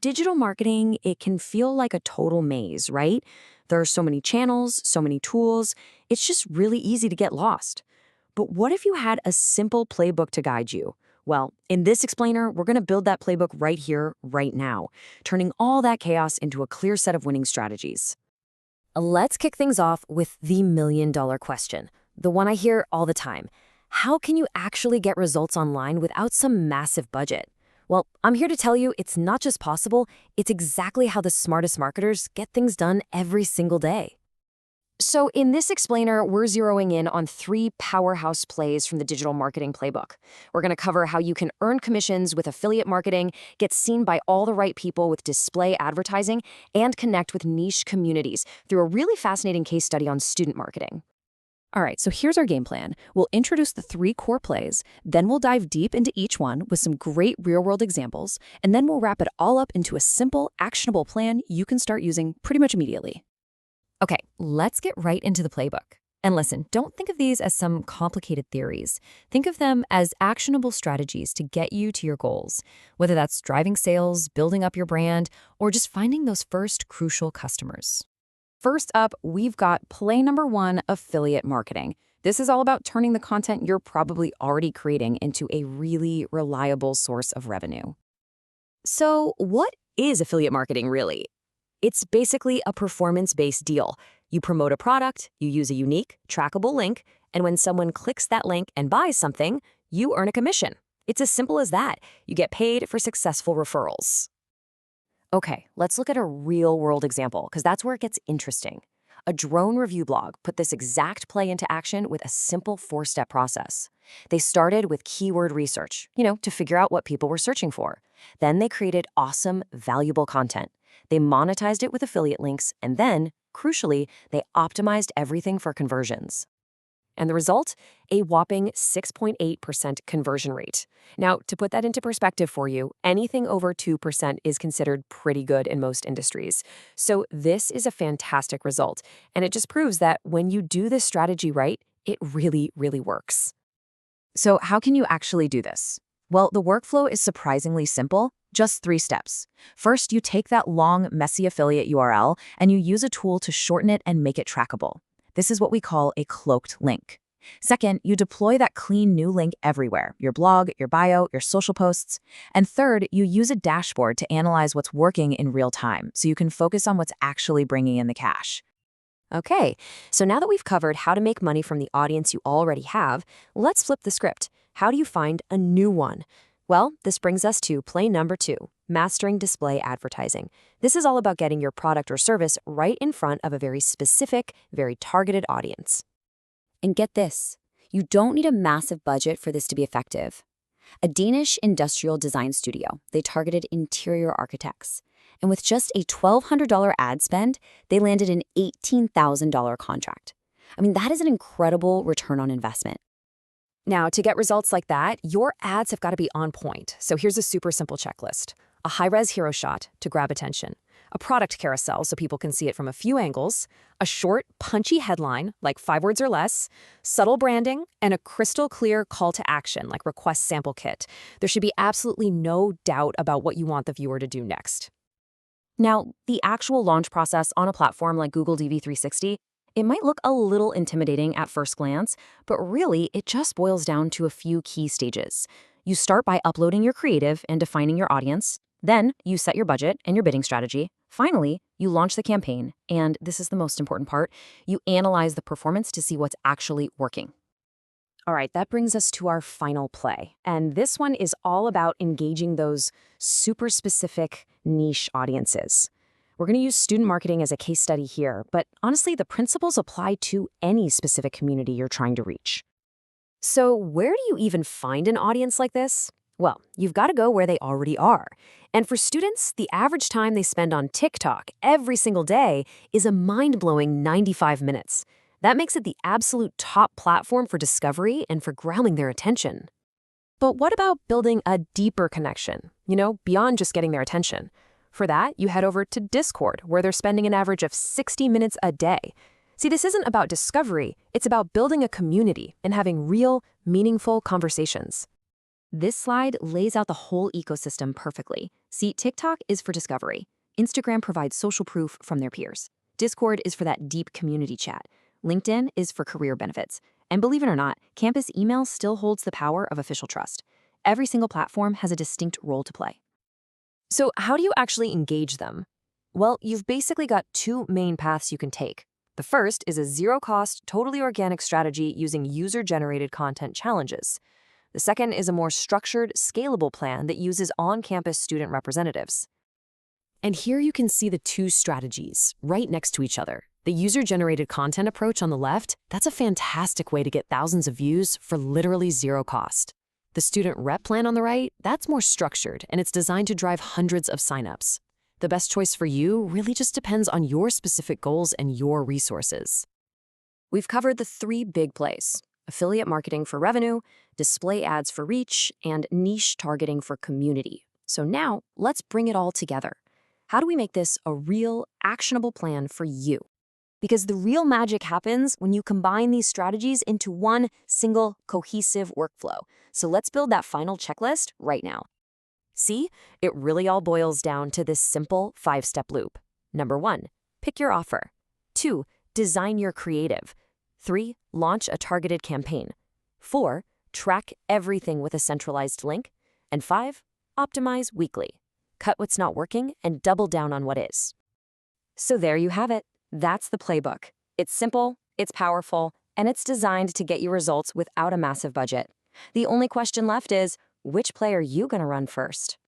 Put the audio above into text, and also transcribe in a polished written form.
Digital marketing, it can feel like a total maze, right? There are so many channels, so many tools. It's just really easy to get lost. But what if you had a simple playbook to guide you? Well, in this explainer, we're going to build that playbook right here, right now, turning all that chaos into a clear set of winning strategies. Let's kick things off with the million-dollar question, the one I hear all the time. How can you actually get results online without some massive budget? Well, I'm here to tell you it's not just possible, it's exactly how the smartest marketers get things done every single day. So in this explainer, we're zeroing in on 3 powerhouse plays from the digital marketing playbook. We're going to cover how you can earn commissions with affiliate marketing, get seen by all the right people with display advertising, and connect with niche communities through a really fascinating case study on student marketing. All right, so here's our game plan. We'll introduce the 3 core plays, then we'll dive deep into each one with some great real-world examples, and then we'll wrap it all up into a simple, actionable plan you can start using pretty much immediately. Okay, let's get right into the playbook. And listen, don't think of these as some complicated theories. Think of them as actionable strategies to get you to your goals, whether that's driving sales, building up your brand, or just finding those first crucial customers. First up, we've got play number 1, affiliate marketing. This is all about turning the content you're probably already creating into a really reliable source of revenue. So what is affiliate marketing really? It's basically a performance-based deal. You promote a product, you use a unique, trackable link, and when someone clicks that link and buys something, you earn a commission. It's as simple as that. You get paid for successful referrals. Okay, let's look at a real-world example, because that's where it gets interesting. A drone review blog put this exact play into action with a simple 4-step process. They started with keyword research, to figure out what people were searching for. Then they created awesome, valuable content. They monetized it with affiliate links, and then, crucially, they optimized everything for conversions. And the result? A whopping 6.8% conversion rate. Now, to put that into perspective for you, anything over 2% is considered pretty good in most industries. So this is a fantastic result, and it just proves that when you do this strategy right, it really, really works. So how can you actually do this? Well, the workflow is surprisingly simple, just 3 steps. First, you take that long, messy affiliate URL, and you use a tool to shorten it and make it trackable. This is what we call a cloaked link. Second, you deploy that clean new link everywhere, your blog, your bio, your social posts. And third, you use a dashboard to analyze what's working in real time, so you can focus on what's actually bringing in the cash. Okay, so now that we've covered how to make money from the audience you already have, let's flip the script. How do you find a new one? Well, this brings us to play number 2, mastering display advertising. This is all about getting your product or service right in front of a very specific, very targeted audience. And get this, you don't need a massive budget for this to be effective. A Danish industrial design studio, they targeted interior architects. And with just a $1,200 ad spend, they landed an $18,000 contract. That is an incredible return on investment. Now, to get results like that, your ads have got to be on point. So here's a super simple checklist. A high-res hero shot to grab attention. A product carousel so people can see it from a few angles. A short, punchy headline, like 5 words or less. Subtle branding, and a crystal clear call to action, like request sample kit. There should be absolutely no doubt about what you want the viewer to do next. Now, the actual launch process on a platform like Google DV360, it might look a little intimidating at first glance, but really it just boils down to a few key stages. You start by uploading your creative and defining your audience. Then you set your budget and your bidding strategy. Finally, you launch the campaign, and this is the most important part, you analyze the performance to see what's actually working. All right, that brings us to our final play. And this one is all about engaging those super specific niche audiences. We're going to use student marketing as a case study here, but honestly, the principles apply to any specific community you're trying to reach. So where do you even find an audience like this? Well, you've got to go where they already are. And for students, the average time they spend on TikTok every single day is a mind-blowing 95 minutes. That makes it the absolute top platform for discovery and for grabbing their attention. But what about building a deeper connection, beyond just getting their attention? For that, you head over to Discord, where they're spending an average of 60 minutes a day. See, this isn't about discovery, it's about building a community and having real, meaningful conversations. This slide lays out the whole ecosystem perfectly. See, TikTok is for discovery. Instagram provides social proof from their peers. Discord is for that deep community chat. LinkedIn is for career benefits. And believe it or not, campus email still holds the power of official trust. Every single platform has a distinct role to play. So how do you actually engage them? Well, you've basically got two main paths you can take. The first is a zero-cost, totally organic strategy using user-generated content challenges. The second is a more structured, scalable plan that uses on-campus student representatives. And here you can see the two strategies right next to each other. The user-generated content approach on the left, that's a fantastic way to get thousands of views for literally zero cost. The student rep plan on the right, that's more structured, and it's designed to drive hundreds of signups. The best choice for you really just depends on your specific goals and your resources. We've covered the three big plays: affiliate marketing for revenue, display ads for reach, and niche targeting for community. So now, let's bring it all together. How do we make this a real, actionable plan for you? Because the real magic happens when you combine these strategies into one single, cohesive workflow. So let's build that final checklist right now. See, it really all boils down to this simple 5-step loop. Number 1, pick your offer. 2, design your creative. 3, launch a targeted campaign. 4, track everything with a centralized link. And 5, optimize weekly. Cut what's not working and double down on what is. So there you have it. That's the playbook. It's simple, it's powerful, and it's designed to get you results without a massive budget. The only question left is, which play are you going to run first?